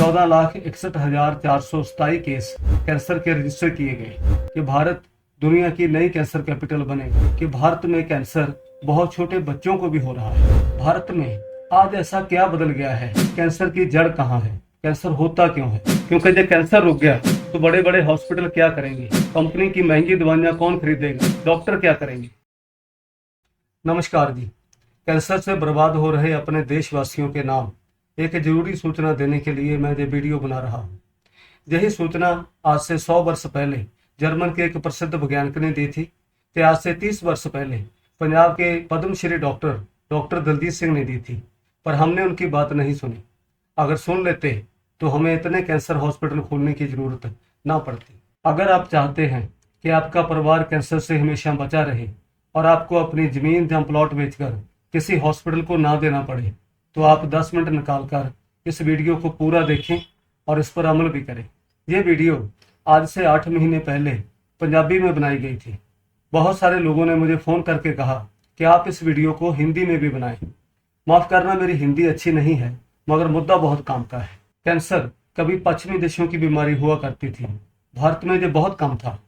14,61,427 case cancer के register किए गए कि भारत दुनिया की नई कैंसर कैपिटल बनेगा, कि भारत में कैंसर बहुत छोटे बच्चों को भी हो रहा है। भारत में आज ऐसा क्या बदल गया है? कैंसर की जड़ कहाँ है? कैंसर होता क्यों है? क्योंकि जब कैंसर रुक गया तो बड़े बड़े हॉस्पिटल क्या करेंगे? कंपनी की महंगी दवाइयां कौन खरीदेगा? डॉक्टर क्या करेंगे? नमस्कार जी। कैंसर से बर्बाद हो रहे अपने देशवासियों के नाम एक जरूरी सूचना देने के लिए मैं ये वीडियो बना रहा हूँ। यही सूचना आज से 100 वर्ष पहले जर्मन के एक प्रसिद्ध वैज्ञानिक ने दी थी कि आज से 30 वर्ष पहले पंजाब के पद्मश्री डॉक्टर दलजीत सिंह ने दी थी, पर हमने उनकी बात नहीं सुनी। अगर सुन लेते तो हमें इतने कैंसर हॉस्पिटल खोलने की जरूरत ना पड़ती। अगर आप चाहते हैं कि आपका परिवार कैंसर से हमेशा बचा रहे और आपको अपनी जमीन या प्लॉट बेचकर किसी हॉस्पिटल को ना देना पड़े, तो आप 10 मिनट निकालकर इस वीडियो को पूरा देखें और इस पर अमल भी करें। ये वीडियो आज से 8 महीने पहले पंजाबी में बनाई गई थी। बहुत सारे लोगों ने मुझे फ़ोन करके कहा कि आप इस वीडियो को हिंदी में भी बनाएं। माफ़ करना, मेरी हिंदी अच्छी नहीं है, मगर मुद्दा बहुत काम का है। कैंसर कभी पश्चिमी देशों की बीमारी हुआ करती थी। भारत में ये बहुत कम था,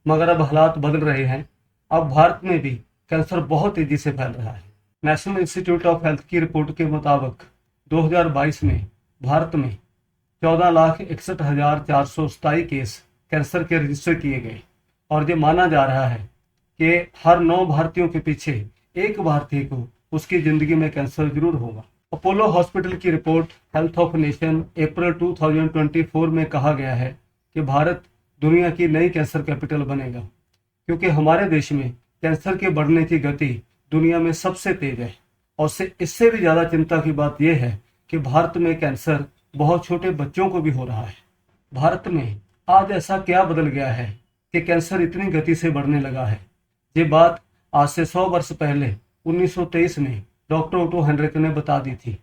मगर अब हालात बदल रहे हैं। अब भारत में भी कैंसर बहुत तेजी से फैल रहा है। नेशनल इंस्टीट्यूट ऑफ हेल्थ की रिपोर्ट के मुताबिक 2022 में भारत में 14,61,427 केस कैंसर के रजिस्टर किए गए और ये माना जा रहा है कि हर 9 भारतीयों के पीछे एक भारतीय को उसकी जिंदगी में कैंसर जरूर होगा। अपोलो हॉस्पिटल की रिपोर्ट हेल्थ ऑफ नेशन अप्रैल 2024 में कहा गया है कि भारत दुनिया की नई कैंसर कैपिटल बनेगा, क्योंकि हमारे देश में कैंसर के बढ़ने की गति दुनिया में सबसे तेज है। और इससे भी ज़्यादा चिंता की बात यह है कि भारत में कैंसर बहुत छोटे बच्चों को भी हो रहा है। भारत में आज ऐसा क्या बदल गया है कि कैंसर इतनी गति से बढ़ने लगा है? ये बात आज से 100 वर्ष पहले 1923 में डॉक्टर ओटो हेनरिक ने बता दी थी।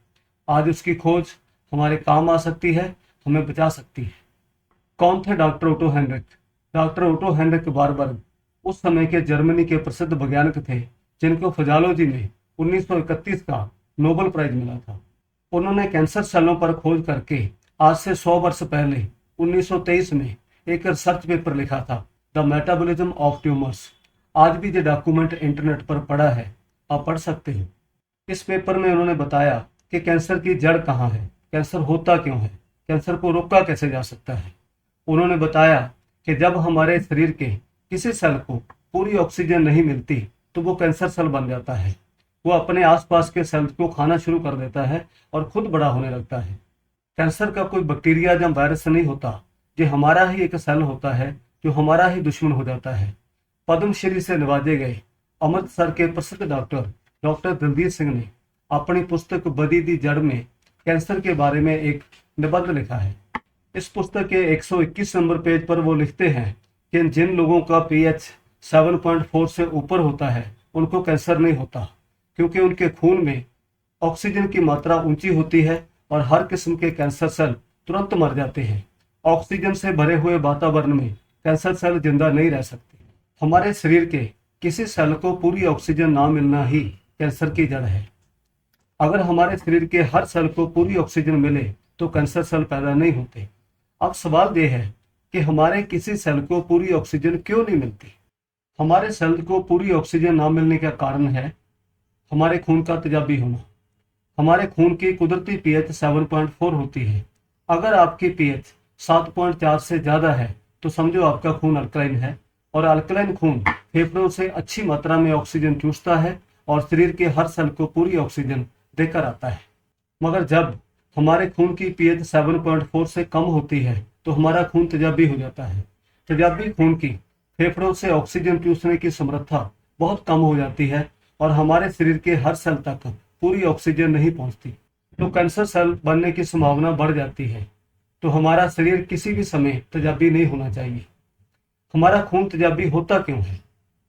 आज उसकी खोज हमारे काम आ सकती है, हमें बचा सकती है। कौन थे doctor Otto Heinrich? Doctor Otto Heinrich Warburg उस समय के जर्मनी के प्रसिद्ध वैज्ञानिक थे, जिनको फिजियोलॉजी में 1931 का नोबेल प्राइज मिला था। उन्होंने कैंसर सेलों पर खोज करके आज से 100 वर्ष पहले 1923 में एक रिसर्च पेपर लिखा था, द मेटाबॉलिज्म ऑफ ट्यूमर्स। आज भी ये डॉक्यूमेंट इंटरनेट पर पड़ा है, आप पढ़ सकते हैं। इस पेपर में उन्होंने बताया कि कैंसर की जड़ कहाँ है, कैंसर होता क्यों है, कैंसर को रोका कैसे जा सकता है। उन्होंने बताया कि जब हमारे शरीर के किसी सेल को पूरी ऑक्सीजन नहीं मिलती तो वो कैंसर सेल बन जाता है। वो अपने आसपास के सेल्स को खाना शुरू कर देता है और खुद बड़ा होने लगता है। कैंसर का कोई बैक्टीरिया या वायरस नहीं होता, ये हमारा ही एक सेल होता है जो हमारा ही दुश्मन हो जाता है। पद्मश्री से नवाजे गए अमृतसर के प्रसिद्ध डॉक्टर दलजीत सिंह ने अपनी पुस्तक बदी दी जड़ में कैंसर के बारे में एक निबंध लिखा है। इस पुस्तक के 121 नंबर पेज पर वो लिखते हैं कि जिन लोगों का pH 7.4 से ऊपर होता है उनको कैंसर नहीं होता, क्योंकि उनके खून में ऑक्सीजन की मात्रा ऊंची होती है और हर किस्म के कैंसर सेल तुरंत मर जाते हैं। ऑक्सीजन से भरे हुए वातावरण में कैंसर सेल जिंदा नहीं रह सकते। हमारे शरीर के किसी सेल को पूरी ऑक्सीजन ना मिलना ही कैंसर की जड़ है। अगर हमारे शरीर के हर सेल को पूरी ऑक्सीजन मिले तो कैंसर सेल पैदा नहीं होते। अब सवाल यह है कि हमारे किसी सेल को पूरी ऑक्सीजन क्यों नहीं मिलती? हमारे सेल को पूरी ऑक्सीजन ना मिलने का कारण है हमारे खून का तेजाबी होना। हमारे खून की कुदरती pH 7.4 होती है। अगर आपकी pH 7.4 से ज़्यादा है तो समझो आपका खून अल्कलाइन है, और अल्कलाइन खून फेफड़ों से अच्छी मात्रा में ऑक्सीजन चूसता है और शरीर के हर सेल को पूरी ऑक्सीजन देकर आता है। मगर जब हमारे खून की pH 7.4 से कम होती है तो हमारा खून तेजाबी हो जाता है। तेजाबी खून की फेफड़ों से ऑक्सीजन चूसने की समर्था बहुत कम हो जाती है और हमारे शरीर के हर सेल तक पूरी ऑक्सीजन नहीं पहुंचती, तो कैंसर सेल बनने की संभावना बढ़ जाती है। तो हमारा शरीर किसी भी समय तेजाबी नहीं होना चाहिए। हमारा खून तेजाबी होता क्यों है?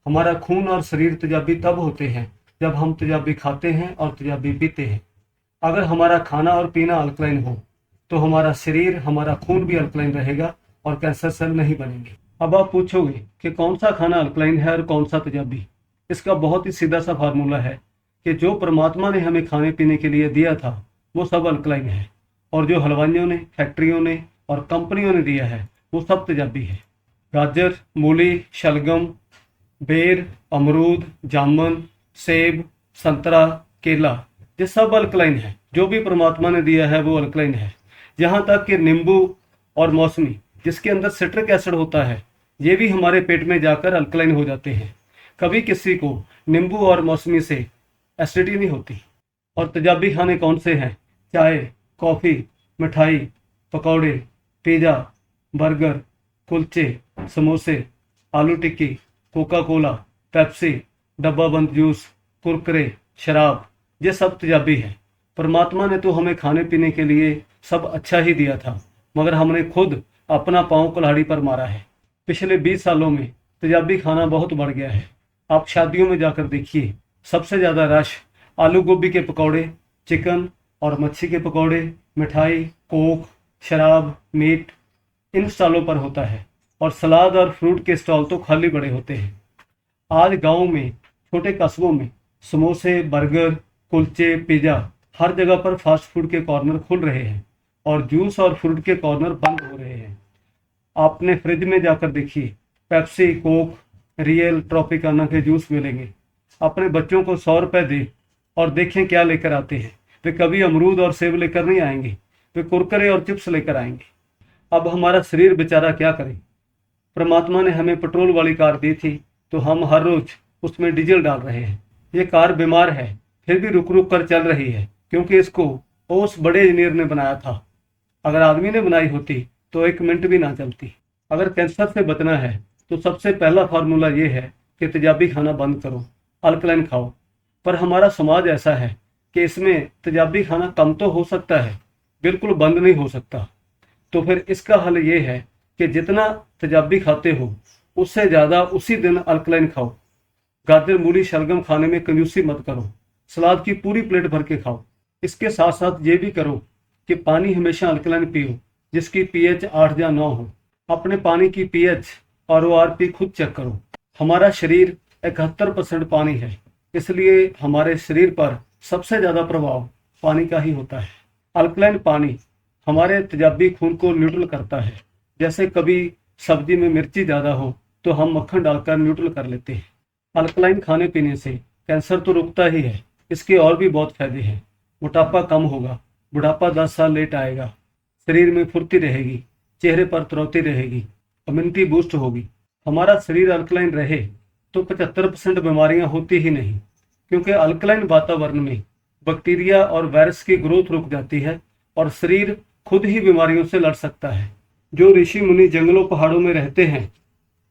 हमारा खून और शरीर तेजाबी तब होते हैं जब हम तेजाबी खाते हैं और तेजाबी पीते हैं। अगर हमारा खाना और पीना अल्कलाइन हो तो हमारा शरीर, हमारा खून भी अल्कलाइन रहेगा और कैंसर सेल नहीं बनेंगे। अब आप पूछोगे कि कौन सा खाना अल्कलाइन है और कौन सा तेजाबी? इसका बहुत ही सीधा सा फार्मूला है कि जो परमात्मा ने हमें खाने पीने के लिए दिया था वो सब अल्कलाइन है, और जो हलवाइयों ने, फैक्ट्रियों ने और कंपनियों ने दिया है वो सब तेजाबी है। गाजर, मूली, शलगम, बेर, अमरूद, जामुन, सेब, संतरा, केला, ये सब अल्कलाइन है। जो भी परमात्मा ने दिया है वो अल्कलाइन है। यहाँ तक कि नींबू और मौसमी जिसके अंदर सिट्रिक एसिड होता है ये भी हमारे पेट में जाकर अल्कलाइन हो जाते हैं। कभी किसी को नींबू और मौसमी से एसिडिटी नहीं होती। और तेजाबी खाने कौन से हैं? चाय, कॉफ़ी, मिठाई, पकौड़े, पिज़्ज़ा, बर्गर, कुलचे, समोसे, आलू टिक्की, कोका कोला, पेप्सी, डब्बा बंद जूस, कुरकुरे, शराब, ये सब तेजाबी है। परमात्मा ने तो हमें खाने पीने के लिए सब अच्छा ही दिया था, मगर हमने खुद अपना पाँव कुल्हाड़ी पर मारा है। पिछले 20 सालों में तेजाबी खाना बहुत बढ़ गया है। आप शादियों में जाकर देखिए, सबसे ज़्यादा रश आलू गोभी के पकौड़े, चिकन और मच्छी के पकौड़े, मिठाई, कोक, शराब, मीट, इन स्टॉलों पर होता है। और सलाद और फ्रूट के स्टॉल तो खाली पड़े होते हैं। आज गाँव में, छोटे कस्बों में समोसे, बर्गर, कुलचे, पिज़्ज़ा, हर जगह पर फास्ट फूड के कॉर्नर खुल रहे हैं और जूस और फ्रूट के कॉर्नर बंद हो रहे हैं। आपने फ्रिज में जाकर देखिए, पेप्सी, कोक, रियल, ट्रॉपिकाना के जूस मिलेंगे। अपने बच्चों को 100 रुपये दें और देखें क्या लेकर आते हैं। वे कभी अमरूद और सेब लेकर नहीं आएंगे, वे कुरकुरे और चिप्स लेकर आएंगे। अब हमारा शरीर बेचारा क्या करे? परमात्मा ने हमें पेट्रोल वाली कार दी थी तो हम हर रोज उसमें डीजल डाल रहे हैं। ये कार बीमार है फिर भी रुक रुक कर चल रही है, क्योंकि इसको उस बड़े इंजीनियर ने बनाया था। अगर आदमी ने बनाई होती तो 1 मिनट भी ना चलती। अगर कैंसर से बचना है तो सबसे पहला फार्मूला ये है कि तेजाबी खाना बंद करो, अल्कलाइन खाओ। पर हमारा समाज ऐसा है कि इसमें तेजाबी खाना कम तो हो सकता है, बिल्कुल बंद नहीं हो सकता। तो फिर इसका हल ये है कि जितना तेजाबी खाते हो उससे ज़्यादा उसी दिन अल्कलाइन खाओ। गाजर, मूली, शलगम खाने में कंजूसी मत करो, सलाद की पूरी प्लेट भर के खाओ। इसके साथ साथ ये भी करो कि पानी हमेशा अल्कलाइन पियो, जिसकी पीएच 8 या 9 हो। अपने पानी की पीएच और ओआरपी खुद चेक करो। हमारा शरीर 71% पानी है, इसलिए हमारे शरीर पर सबसे ज़्यादा प्रभाव पानी का ही होता है। अल्कलाइन पानी हमारे तेजाबी खून को न्यूट्रल करता है। जैसे कभी सब्जी में मिर्ची ज़्यादा हो तो हम मक्खन डालकर न्यूट्रल कर लेते हैं। अल्कलाइन खाने पीने से कैंसर तो रुकता ही है, इसके और भी बहुत फायदे हैं। मोटापा कम होगा, बुढ़ापा 10 साल लेट आएगा, शरीर में फुर्ती रहेगी, चेहरे पर तुरौती रहेगी, इम्यूनिटी बूस्ट होगी। हमारा शरीर अल्कलाइन रहे तो 75% बीमारियां होती ही नहीं, क्योंकि अल्कलाइन वातावरण में बैक्टीरिया और वायरस की ग्रोथ रुक जाती है और शरीर खुद ही बीमारियों से लड़ सकता है। जो ऋषि मुनि जंगलों पहाड़ों में रहते हैं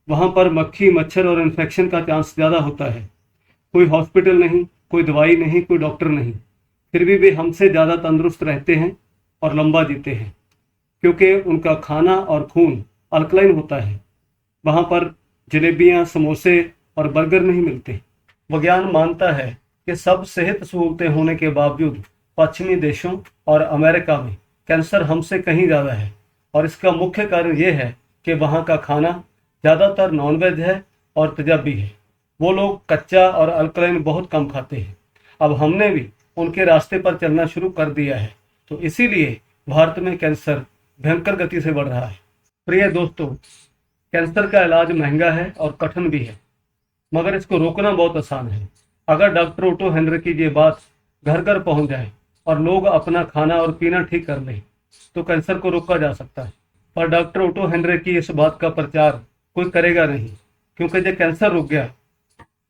वहां पर मक्खी, मच्छर और इन्फेक्शन का चांस ज़्यादा होता है। कोई हॉस्पिटल नहीं, कोई दवाई नहीं, कोई डॉक्टर नहीं, फिर भी वे हमसे ज़्यादा तंदुरुस्त रहते हैं और लंबा जीते हैं, क्योंकि उनका खाना और खून अल्कलाइन होता है। वहाँ पर जलेबियाँ, समोसे और बर्गर नहीं मिलते। विज्ञान मानता है कि सब सेहत सहूलतें होने के बावजूद पश्चिमी देशों और अमेरिका में कैंसर हमसे कहीं ज़्यादा है। और इसका मुख्य कारण ये है कि वहाँ का खाना ज़्यादातर नॉनवेज है और तेजाबी है। वो लोग कच्चा और अल्कलाइन बहुत कम खाते हैं। अब हमने भी उनके रास्ते पर चलना शुरू कर दिया है, तो इसीलिए भारत में कैंसर भयंकर गति से बढ़ रहा है। प्रिय दोस्तों, कैंसर का इलाज महंगा है और कठिन भी है, मगर इसको रोकना बहुत आसान है। अगर डॉक्टर ओटो हेनरी की ये बात घर घर पहुंच जाए और लोग अपना खाना और पीना ठीक कर लें तो कैंसर को रोका जा सकता है। पर डॉक्टर ओटो हेनरी की इस बात का प्रचार कोई करेगा नहीं, क्योंकि जब कैंसर रुक गया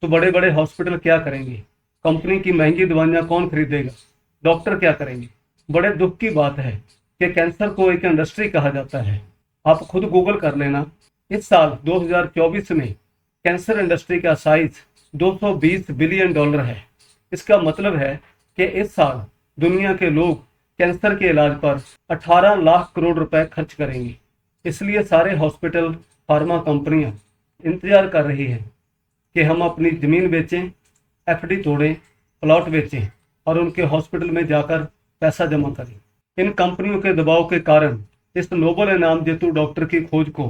तो बड़े बड़े हॉस्पिटल क्या करेंगे, कंपनी की महंगी दवाइयाँ कौन खरीदेगा, डॉक्टर क्या करेंगे। बड़े दुख की बात है कि कैंसर को एक इंडस्ट्री कहा जाता है। आप खुद गूगल कर लेना, इस साल 2024 में कैंसर इंडस्ट्री का साइज $220 बिलियन है। इसका मतलब है कि इस साल दुनिया के लोग कैंसर के इलाज पर 18 लाख करोड़ रुपए खर्च करेंगे। इसलिए सारे हॉस्पिटल, फार्मा कंपनियां इंतजार कर रही हैं कि हम अपनी ज़मीन बेचें, एफडी तोड़ें, प्लॉट बेचें और उनके हॉस्पिटल में जाकर पैसा जमा करें। इन कंपनियों के दबाव के कारण इस नोबेल इनाम जेतु डॉक्टर की खोज को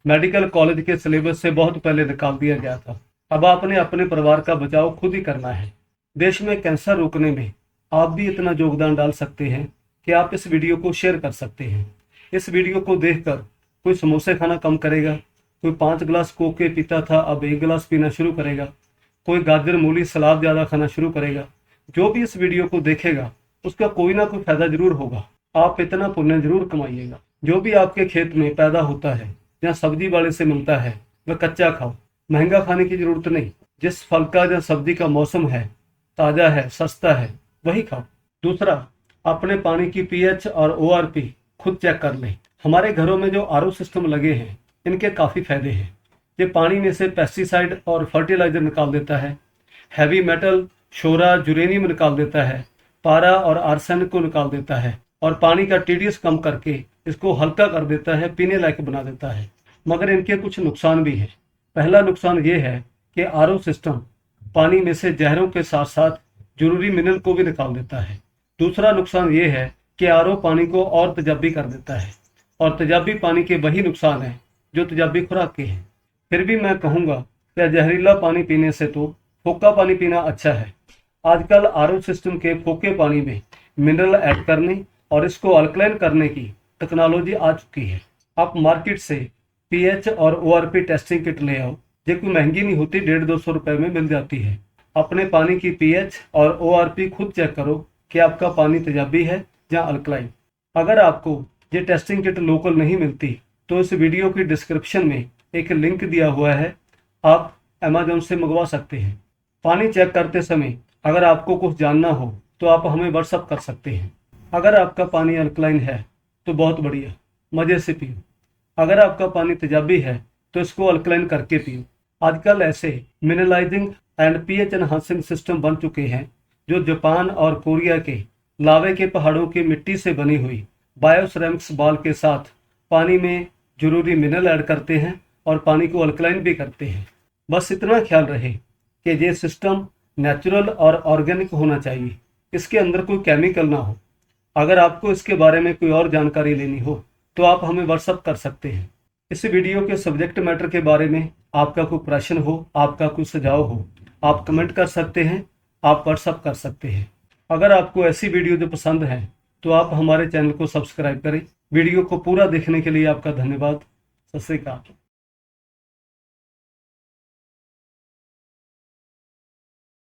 मेडिकल कॉलेज के सिलेबस से बहुत पहले निकाल दिया गया था। अब आपने अपने परिवार का बचाव खुद ही करना है। देश में कैंसर रोकने में आप भी इतना योगदान डाल सकते हैं कि आप इस वीडियो को शेयर कर सकते हैं। इस वीडियो को देखकर कोई समोसे खाना कम करेगा, कोई 5 गिलास कोक पीता था अब 1 गिलास पीना शुरू करेगा, कोई गाजर मूली सलाद ज़्यादा खाना शुरू करेगा। जो भी इस वीडियो को देखेगा उसका कोई ना कोई फायदा जरूर होगा। आप इतना पुण्य जरूर कमाइएगा। जो भी आपके खेत में पैदा होता है या सब्जी वाले से मिलता है वह कच्चा खाओ, महंगा खाने की जरूरत नहीं। जिस फल का या सब्जी का मौसम है, ताज़ा है, सस्ता है, वही खाओ। दूसरा, अपने पानी की पीएच और ORP खुद चेक कर लें। हमारे घरों में जो RO सिस्टम लगे हैं इनके काफ़ी फायदे हैं। ये पानी में से पेस्टिसाइड और फर्टिलाइजर निकाल देता है, हैवी मेटल शोरा यूरेनियम निकाल देता है, पारा और आर्सेनिक को निकाल देता है और पानी का TDS कम करके इसको हल्का कर देता है, पीने लायक बना देता है। मगर इनके कुछ नुकसान भी हैं। पहला नुकसान ये है कि RO सिस्टम पानी में से जहरों के साथ साथ जरूरी मिनरल को भी निकाल देता है। दूसरा नुकसान ये है कि RO पानी को और तेजाबी कर देता है और तेजाबी पानी के वही नुकसान है जो तेजाबी खुराक के हैं। फिर भी मैं कहूँगा कि जहरीला पानी पीने से तो फोका पानी पीना अच्छा है। आजकल RO सिस्टम के फोके पानी में मिनरल ऐड करने और इसको अल्कलाइन करने की टेक्नोलॉजी आ चुकी है। आप मार्केट से पीएच और ORP टेस्टिंग किट ले आओ, ये कोई महंगी नहीं होती, 150-200 रुपए में मिल जाती है। अपने पानी की पीएच और ORP खुद चेक करो कि आपका पानी तेजाबी है या अल्कलाइन। अगर आपको ये टेस्टिंग किट लोकल नहीं मिलती तो इस वीडियो की डिस्क्रिप्शन में एक लिंक दिया हुआ है, आप अमेजोन से मंगवा सकते हैं। पानी चेक करते समय अगर आपको कुछ जानना हो तो आप हमें व्हाट्सअप कर सकते हैं। अगर आपका पानी अल्कलाइन है तो बहुत बढ़िया, मज़े से पियो। अगर आपका पानी तेजाबी है तो इसको अल्कलाइन करके पियो। आजकल ऐसे मिनरलाइजिंग एंड पीएच एनहांसिंग सिस्टम बन चुके हैं जो जापान और कोरिया के लावे के पहाड़ों की मिट्टी से बनी हुई बायोसेरेमिक्स बॉल के साथ पानी में जरूरी मिनरल ऐड करते हैं और पानी को अल्कलाइन भी करते हैं। बस इतना ख्याल रहे कि ये सिस्टम नेचुरल और ऑर्गेनिक होना चाहिए, इसके अंदर कोई केमिकल ना हो। अगर आपको इसके बारे में कोई और जानकारी लेनी हो तो आप हमें व्हाट्सअप कर सकते हैं। इस वीडियो के सब्जेक्ट मैटर के बारे में आपका कोई प्रश्न हो, आपका कोई सुझाव हो, आप कमेंट कर सकते हैं, आप व्हाट्सअप कर सकते हैं। अगर आपको ऐसी वीडियो जो पसंद है तो आप हमारे चैनल को सब्सक्राइब करें। वीडियो को पूरा देखने के लिए आपका धन्यवाद। सत श्री अकाल।